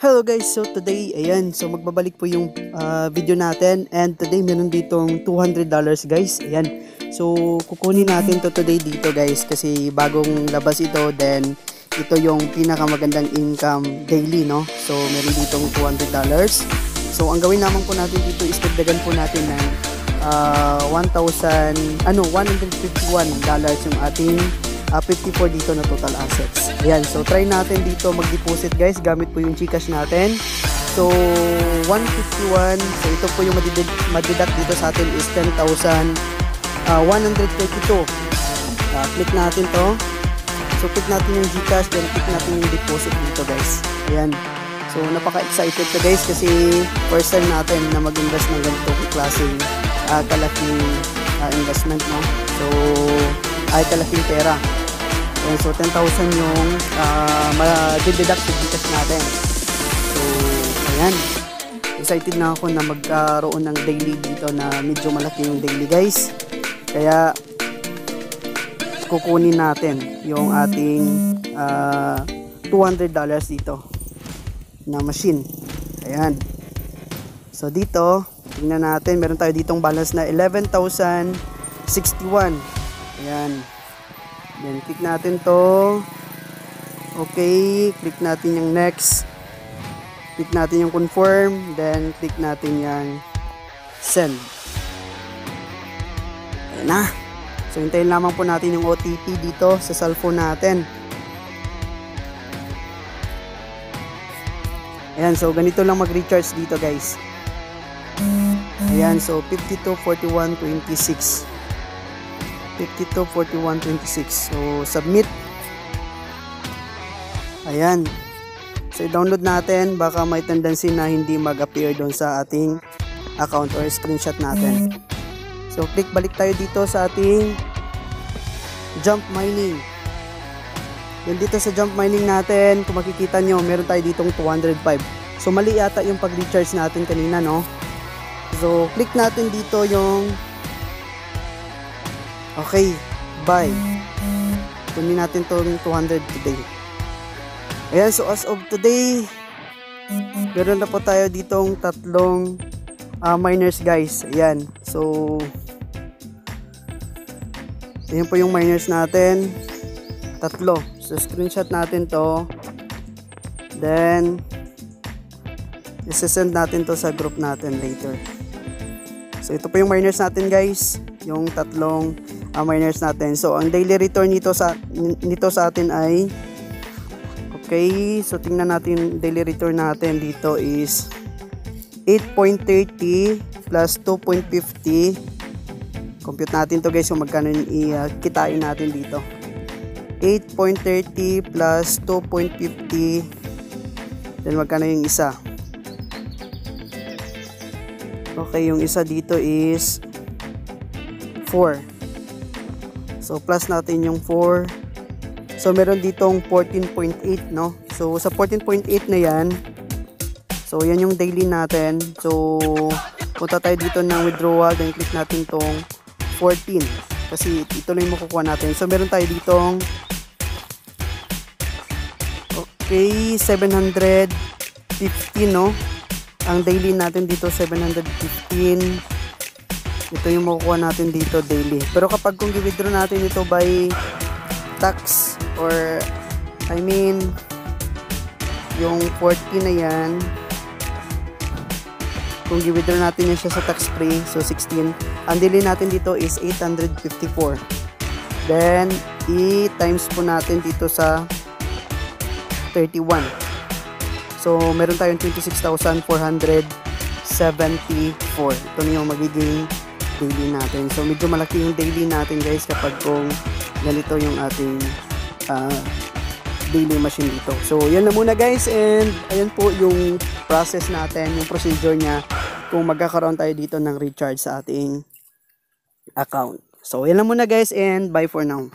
Hello guys, so today, ayan, so magbabalik po yung video natin, and today meron ditong $200 guys, ayan. So kukunin natin to today dito guys kasi bagong labas ito, then ito yung pinakamagandang income daily, no? So meron ditong $200. So ang gawin naman po natin dito is dagdagan po natin ng $151 yung ating 54 dito na total assets. Ayan, so try natin dito mag-deposit guys, gamit po yung GCash natin. So 151, so ito po yung madideduct dito sa atin is 10,132. Click natin to. So click natin yung GCash, then click natin yung deposit dito guys. Ayan, so napaka-excited to guys kasi first time natin na mag-invest ng ganitong klaseng kalaking investment, no? So ay kalaking pera. Ayan, so 10,000 yung ma-deduct sa GCash natin. So ayan, excited na ako na magkaroon ng daily dito na medyo malaki yung daily guys. Kaya kukunin natin yung ating $200 dito na machine. Ayan, so dito tingnan natin, meron tayo ditong balance na 11,061. Ayan, then click natin to. Okay, click natin yung next, click natin yung confirm, then click natin yung send. Ayan na. So hintayin lamang po natin yung OTP dito sa cellphone natin. Ayan, so ganito lang mag-recharge dito guys. Ayan, so 524126. 524126. So submit. Ayan, so i-download natin, baka may tendency na hindi mag-appear doon sa ating account or screenshot natin. So click balik tayo dito sa ating jump mining. Yan, dito sa jump mining natin, kung makikita nyo, meron tayo ditong 205. So mali yata yung pag-recharge natin kanina, no? So click natin dito yung okay, buy. Kunin natin tong 200 today. Ayan, so as of today, meron na po tayo ditong tatlong miners guys. Ayan, so ayan po yung miners natin, tatlo. So screenshot natin to, then isesend natin to sa group natin later. So ito po yung miners natin guys, yung tatlong miners natin. So ang daily return nito sa atin ay okay, so tingnan natin daily return natin dito is 8.30 plus 2.50. Compute natin to guys kung magkano kitain natin dito. 8.30 plus 2.50, then magkano yung isa? Okay, yung isa dito is 4. So plus natin yung 4. So meron ditong 14.8, no? So sa 14.8 na yan, so yan yung daily natin. So punta tayo dito ng withdrawal, then click natin tong 14 kasi ito lang yung makukuha natin. So meron tayo ditong okay, 715, no? Ang daily natin dito 715. Ito yung makukuha natin dito daily. Pero kapag kung i-withdraw natin ito by tax, or I mean yung 40 na yan, kung i-withdraw natin yan siya sa tax free, so 16, ang daily natin dito is 854. Then i-times po natin dito sa 31. So meron tayong 26,474. Ito na yung magiging daily natin. So medyo malaki yung daily natin guys kapag kung ganito yung ating daily machine dito. So yan na muna guys, and ayan po yung process natin, yung procedure niya kung magkakaroon tayo dito ng recharge sa ating account. So yan na muna guys, and bye for now.